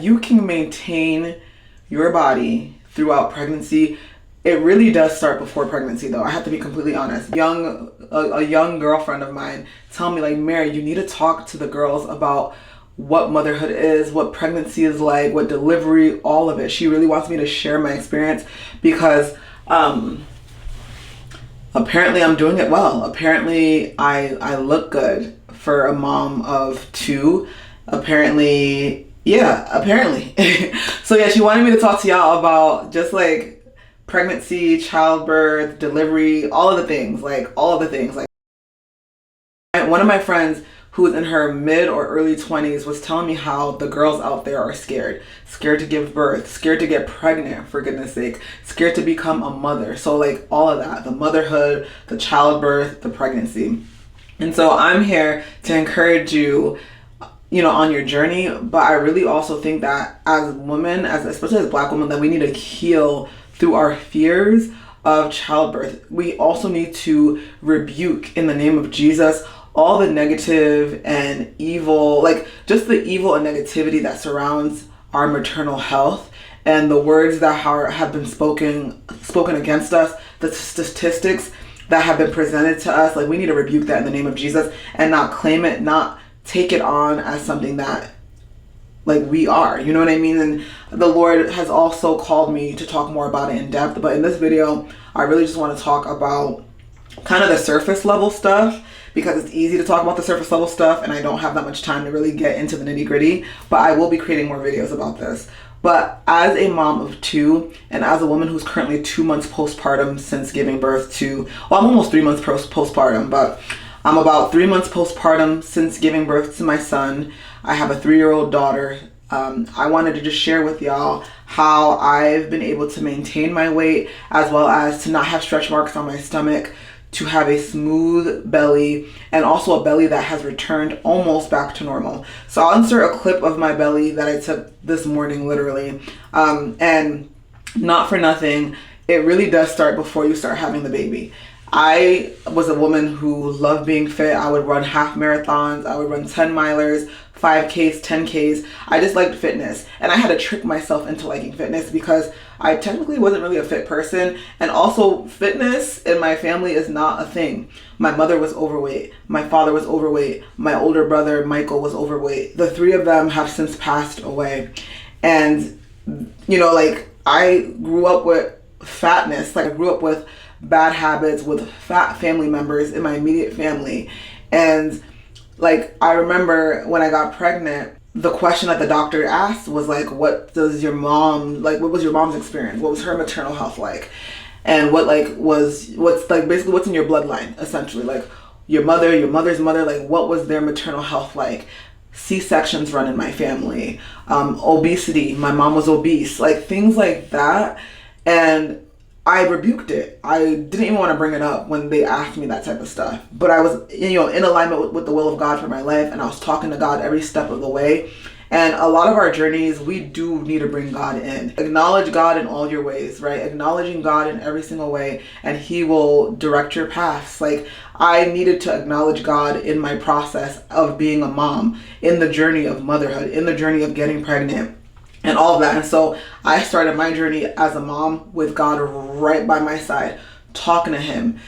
You can maintain your body throughout pregnancy. It really does start before pregnancy, though. I have to be completely honest. A young girlfriend of mine tell me, like, Mare, you need to talk to the girls about what motherhood is, what pregnancy is like, what delivery, all of it. She really wants me to share my experience because apparently I'm doing it well. Apparently I look good for a mom of two. Apparently. So yeah, she wanted me to talk to y'all about just like pregnancy, childbirth, delivery, all of the things. Like one of my friends who's in her mid or early 20s was telling me how the girls out there are scared to give birth, scared to get pregnant, for goodness sake, scared to become a mother. So like all of that, the motherhood, the childbirth, the pregnancy. And so I'm here to encourage you, on your journey. But I really also think that as women, especially as Black women, that we need to heal through our fears of childbirth. We also need to rebuke in the name of Jesus all the negative and evil, like just the evil and negativity that surrounds our maternal health, and the words that have been spoken against us, the statistics that have been presented to us. Like, we need to rebuke that in the name of Jesus and not claim it, not take it on as something that like we are, you know what I mean? And the Lord has also called me to talk more about it in depth. But in this video, I really just want to talk about kind of the surface level stuff, because it's easy to talk about the surface level stuff and I don't have that much time to really get into the nitty gritty. But I will be creating more videos about this. But as a mom of two, and as a woman who's currently 2 months postpartum since giving birth to, well, I'm almost 3 months postpartum, but I'm about 3 months postpartum since giving birth to my son. I have a 3-year-old daughter. I wanted to just share with y'all how I've been able to maintain my weight, as well as to not have stretch marks on my stomach, to have a smooth belly, and also a belly that has returned almost back to normal. So I'll insert a clip of my belly that I took this morning, literally. And not for nothing, it really does start before you start having the baby. I was a woman who loved being fit. I would run half marathons. I would run 10 milers, 5Ks, 10Ks. I just liked fitness. And I had to trick myself into liking fitness because I technically wasn't really a fit person. And also, fitness in my family is not a thing. My mother was overweight. My father was overweight. My older brother, Michael, was overweight. The three of them have since passed away. And, I grew up with fatness. Like, I grew up with bad habits with fat family members in my immediate family. And like, I remember when I got pregnant, the question that the doctor asked was like, what was your mom's experience? What was her maternal health like? And what's in your bloodline, essentially, like your mother's mother, like what was their maternal health like? C-sections run in my family, obesity, my mom was obese, like things like that. And I rebuked it. I didn't even want to bring it up when they asked me that type of stuff. But I was, in alignment with the will of God for my life, and I was talking to God every step of the way. And a lot of our journeys, we do need to bring God in. Acknowledge God in all your ways, right? Acknowledging God in every single way, and He will direct your paths. Like, I needed to acknowledge God in my process of being a mom, in the journey of motherhood, in the journey of getting pregnant, and all of that. And so I started my journey as a mom with God right by my side, talking to Him,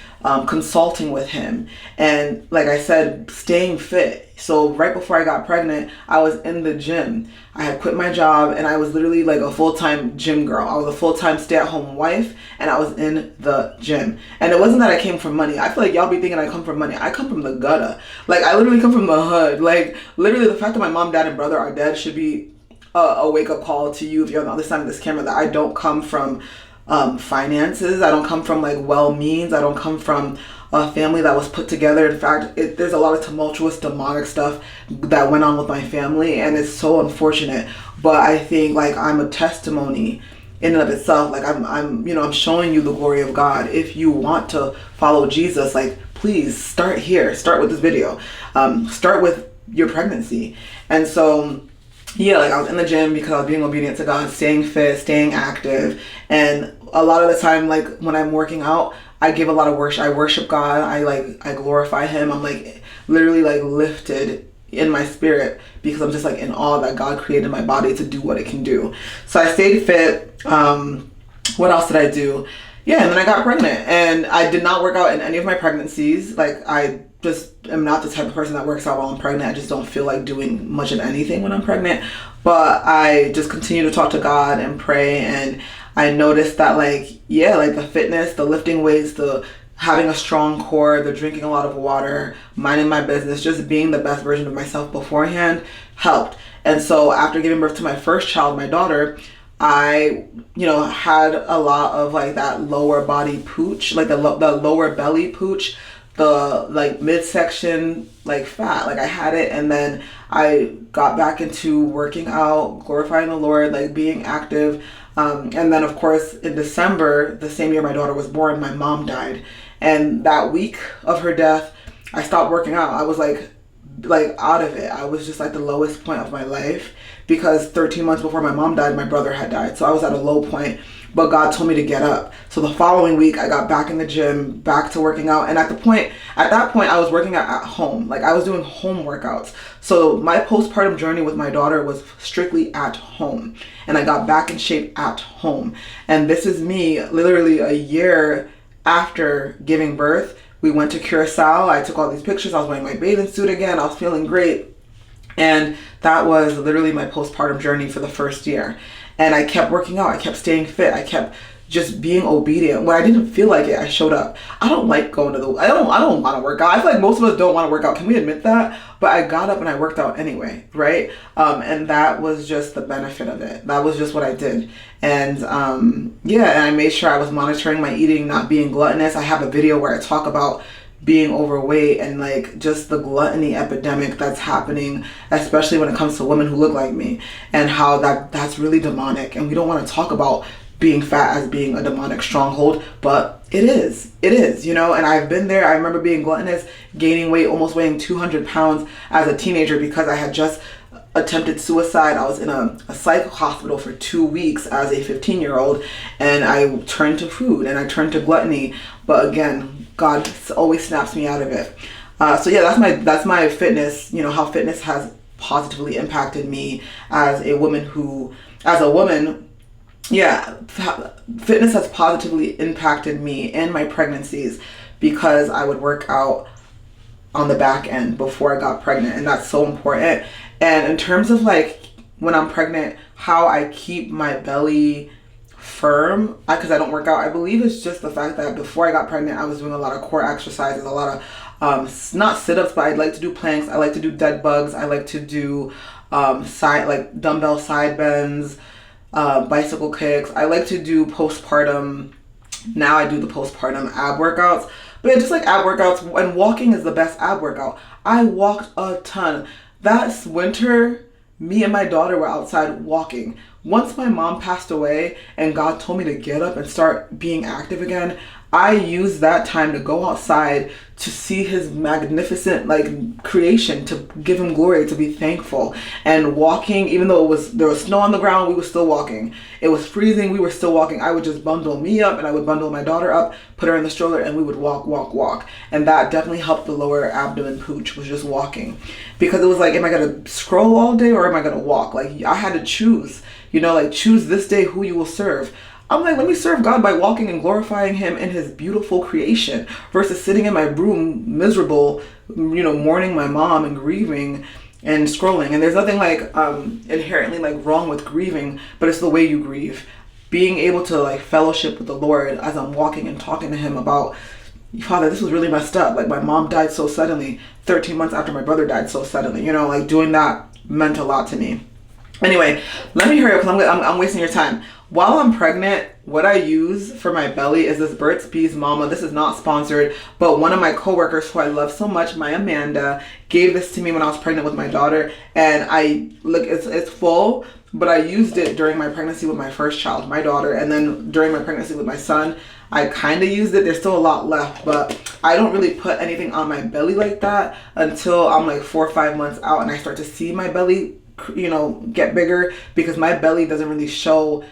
consulting with Him, and like I said, staying fit. So right before I got pregnant, I was in the gym. I had quit my job and I was literally like a full-time gym girl. I was a full-time stay-at-home wife and I was in the gym. And it wasn't that I came from money. I feel like y'all be thinking I come from money. I come from the gutter. Like, I literally come from the hood. Like, literally the fact that my mom, dad, and brother are dead should be a wake-up call to you if you're on the other side of this camera, that I don't come from finances. I don't come from like means. I don't come from a family that was put together. In fact, there's a lot of tumultuous, demonic stuff that went on with my family, and it's so unfortunate. But I think like I'm a testimony in and of itself. Like I'm showing you the glory of God. If you want to follow Jesus, like please start here. Start with this video. Start with your pregnancy. And so yeah, like I was in the gym because I was being obedient to God, staying fit, staying active. And a lot of the time, like when I'm working out, I give a lot of worship. I worship God. I glorify Him. I'm like literally like lifted, in my spirit, because I'm just like in awe that God created my body to do what it can do. So I stayed fit. What else did I do? Yeah, and then I got pregnant, and I did not work out in any of my pregnancies. Like, I just am not the type of person that works out while I'm pregnant. I just don't feel like doing much of anything when I'm pregnant. But I just continue to talk to God and pray, and I noticed that, like, yeah, like the fitness, the lifting weights, the having a strong core, the drinking a lot of water, minding my business, just being the best version of myself beforehand helped. And so after giving birth to my first child, my daughter, I, had a lot of like that lower body pooch, like the lower belly pooch, the like midsection like fat, like I had it. And then I got back into working out, glorifying the Lord, like being active. And then of course in December, the same year my daughter was born, my mom died. And that week of her death, I stopped working out. I was like out of it. I was just like the lowest point of my life, because 13 months before my mom died, my brother had died. So I was at a low point, but God told me to get up. So the following week I got back in the gym, back to working out. And at that point I was working out at home. Like, I was doing home workouts. So my postpartum journey with my daughter was strictly at home, and I got back in shape at home. And this is me literally a year after giving birth. We went to Curacao. I took all these pictures. I was wearing my bathing suit again. I was feeling great. And that was literally my postpartum journey for the first year. And I kept working out. I kept staying fit. I kept just being obedient. When I didn't feel like it, I showed up. I don't like going to I don't want to work out. I feel like most of us don't want to work out. Can we admit that? But I got up and I worked out anyway, right? And that was just the benefit of it. That was just what I did. And and I made sure I was monitoring my eating, not being gluttonous. I have a video where I talk about being overweight and like just the gluttony epidemic that's happening, especially when it comes to women who look like me, and how that's really demonic. And we don't want to talk about being fat as being a demonic stronghold, but it is, and I've been there. I remember being gluttonous, gaining weight, almost weighing 200 pounds as a teenager, because I had just attempted suicide. I was in a psych hospital for 2 weeks as a 15-year-old, and I turned to food and I turned to gluttony. But again, God always snaps me out of it. So yeah, that's my fitness, how fitness has positively impacted me as a woman. Fitness has positively impacted me in my pregnancies, because I would work out on the back end before I got pregnant, and that's so important. And in terms of like when I'm pregnant, how I keep my belly firm, because I don't work out, I believe it's just the fact that before I got pregnant, I was doing a lot of core exercises, a lot of not sit-ups, but I'd like to do planks, I like to do dead bugs, I like to do dumbbell side bends, bicycle kicks. I like to do postpartum. Now I do the postpartum ab workouts. But yeah, just like ab workouts, and walking is the best ab workout. I walked a ton. That winter, me and my daughter were outside walking. Once my mom passed away and God told me to get up and start being active again, I used that time to go outside to see his magnificent creation, to give him glory, to be thankful. And walking, even though there was snow on the ground, we were still walking. It was freezing, we were still walking. I would just bundle me up and I would bundle my daughter up, put her in the stroller, and we would walk. And that definitely helped the lower abdomen pooch, was just walking. Because it was like, am I gonna scroll all day or am I gonna walk? Like, I had to choose, choose this day who you will serve. I'm like, let me serve God by walking and glorifying him in his beautiful creation, versus sitting in my room miserable, mourning my mom and grieving and scrolling. And there's nothing inherently wrong with grieving, but it's the way you grieve. Being able to fellowship with the Lord as I'm walking and talking to him about, Father, this was really messed up. Like, my mom died so suddenly, 13 months after my brother died so suddenly. Doing that meant a lot to me. Anyway, let me hurry up because I'm wasting your time. While I'm pregnant, what I use for my belly is this Burt's Bees Mama. This is not sponsored, but one of my coworkers who I love so much, my Amanda, gave this to me when I was pregnant with my daughter. And it's full, but I used it during my pregnancy with my first child, my daughter. And then during my pregnancy with my son, I kind of used it. There's still a lot left, but I don't really put anything on my belly like that until I'm 4 or 5 months out and I start to see my belly get bigger, because my belly doesn't really show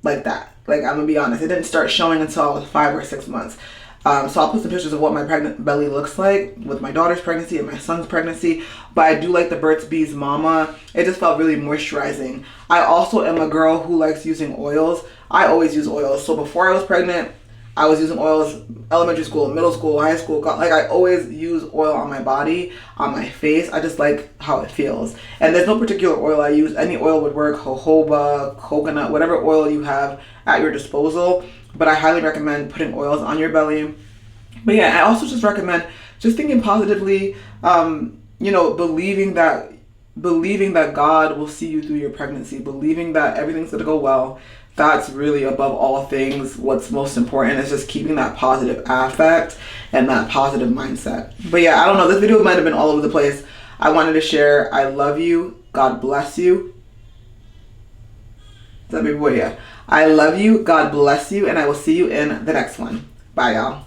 like that. I'm gonna be honest, it didn't start showing until I was 5 or 6 months. So I'll put some pictures of what my pregnant belly looks like with my daughter's pregnancy and my son's pregnancy. But I do like the Burt's Bees Mama. It just felt really moisturizing. I also am a girl who likes using oils. I always use oils. So before I was pregnant, I was using oils, elementary school, middle school, high school. Like, I always use oil on my body, on my face. I just like how it feels. And there's no particular oil I use. Any oil would work, jojoba, coconut, whatever oil you have at your disposal. But I highly recommend putting oils on your belly. But yeah, I also just recommend just thinking positively, believing that God will see you through your pregnancy, believing that everything's going to go well. That's really above all things what's most important, is just keeping that positive affect and that positive mindset. But yeah, I don't know, this video might have been all over the place. I wanted to share. I love you. God bless you. Is that baby boy? Yeah. I love you. God bless you. And I will see you in the next one. Bye, y'all.